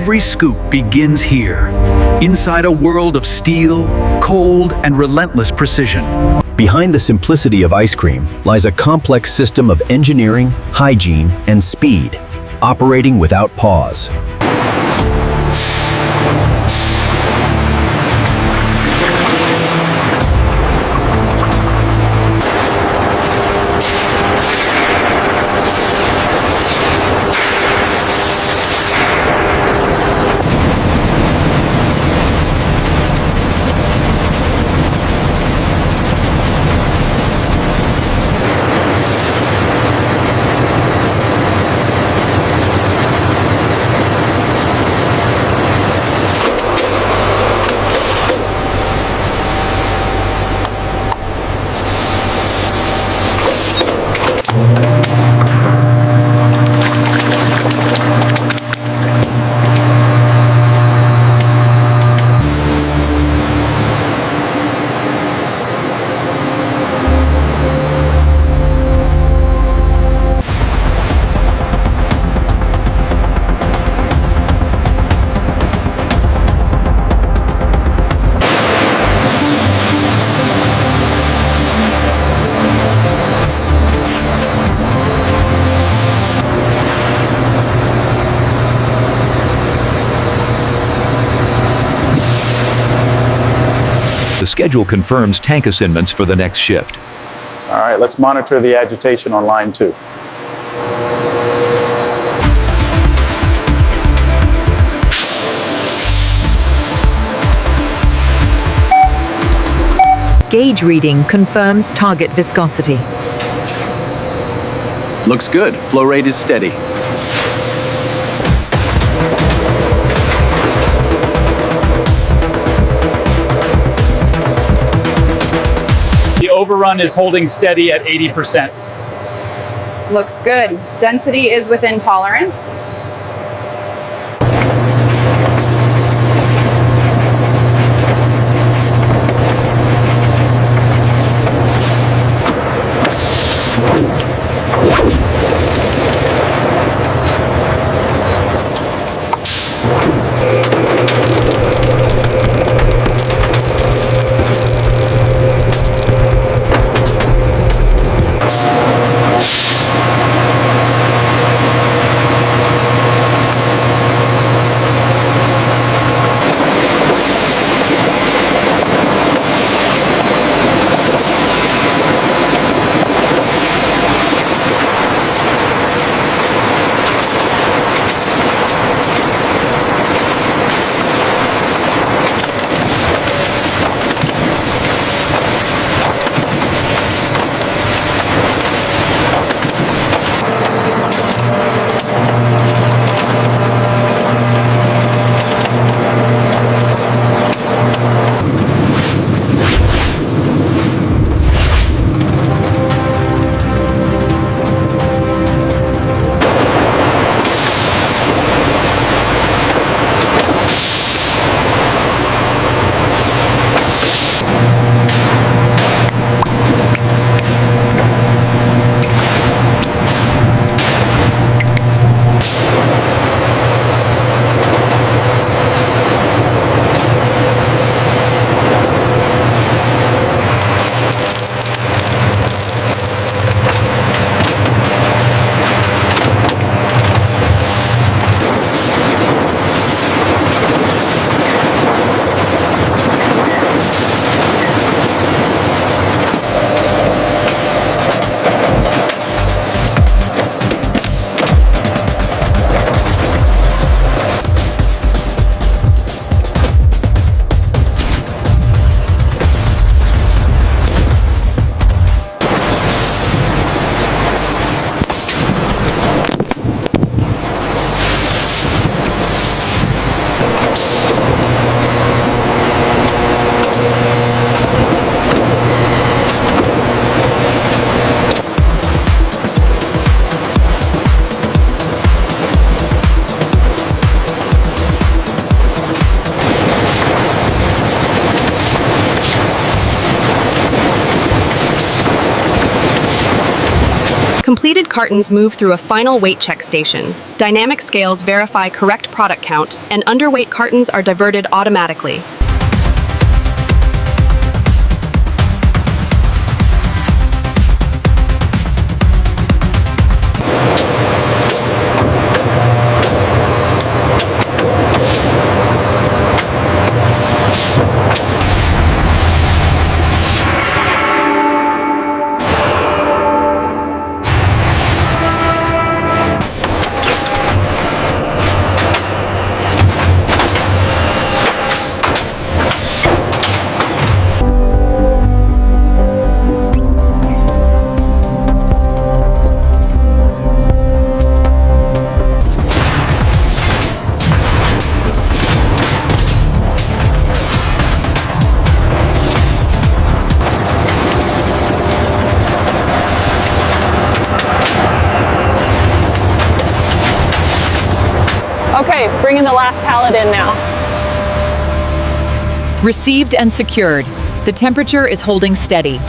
Every scoop begins here, inside a world of steel, cold, and relentless precision. Behind the simplicity of ice cream lies a complex system of engineering, hygiene, and speed, operating without pause. The schedule confirms tank assignments for the next shift. All right, let's monitor the agitation on line 2. Gauge reading confirms target viscosity. Looks good. Flow rate is steady. The overrun is holding steady at 80%. Looks good. Density is within tolerance. cartons move through a final weight check station. Dynamic scales verify correct product count, and underweight cartons are diverted automatically. Okay, bringing the last pallet in now. Received and secured. The temperature is holding steady.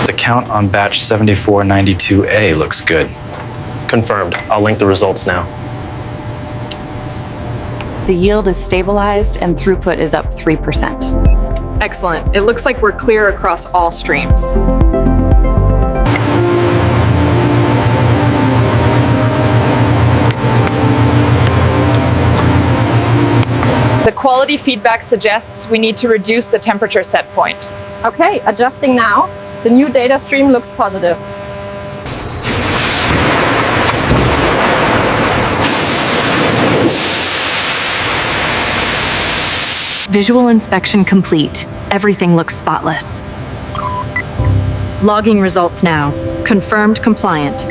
The count on batch 7492A looks good. Confirmed. I'll link the results now. The yield is stabilized and throughput is up 3%. Excellent. It looks like we're clear across all streams. The quality feedback suggests we need to reduce the temperature set point. Okay, adjusting now. The new data stream looks positive. Visual inspection complete. Everything looks spotless. Logging results now. Confirmed compliant.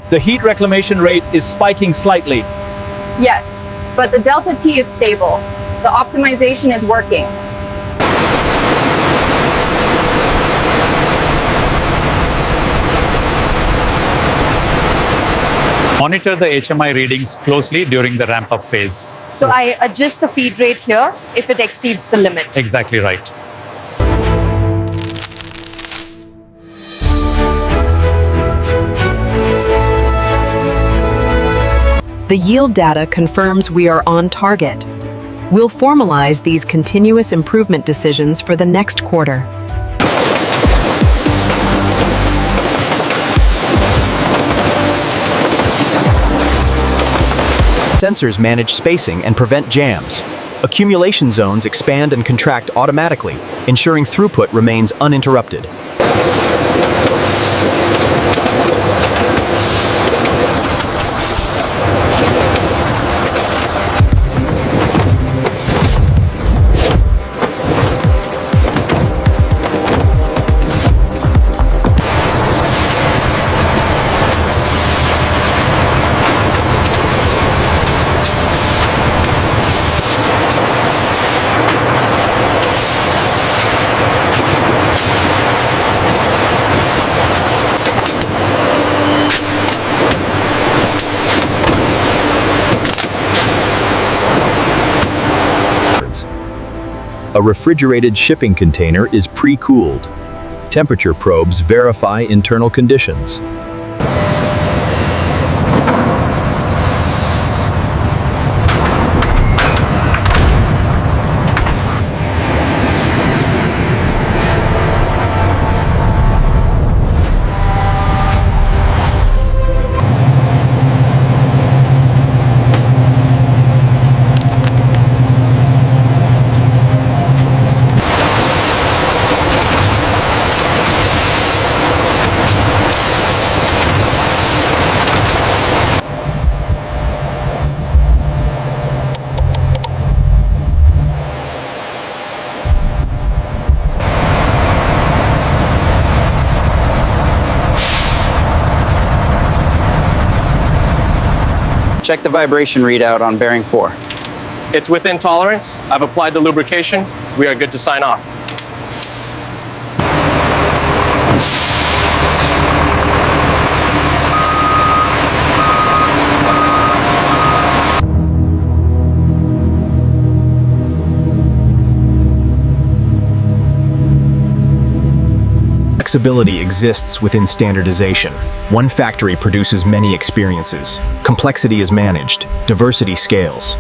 The heat reclamation rate is spiking slightly. Yes, but the delta T is stable. The optimization is working. Monitor the HMI readings closely during the ramp-up phase. So I adjust the feed rate here if it exceeds the limit. Exactly right. The yield data confirms we are on target. We'll formalize these continuous improvement decisions for the next quarter. Sensors manage spacing and prevent jams. Accumulation zones expand and contract automatically, ensuring throughput remains uninterrupted. A refrigerated shipping container is pre-cooled. Temperature probes verify internal conditions. Check the vibration readout on bearing 4. It's within tolerance. I've applied the lubrication. We are good to sign off. Flexibility exists within standardization. One factory produces many experiences. Complexity is managed. Diversity scales.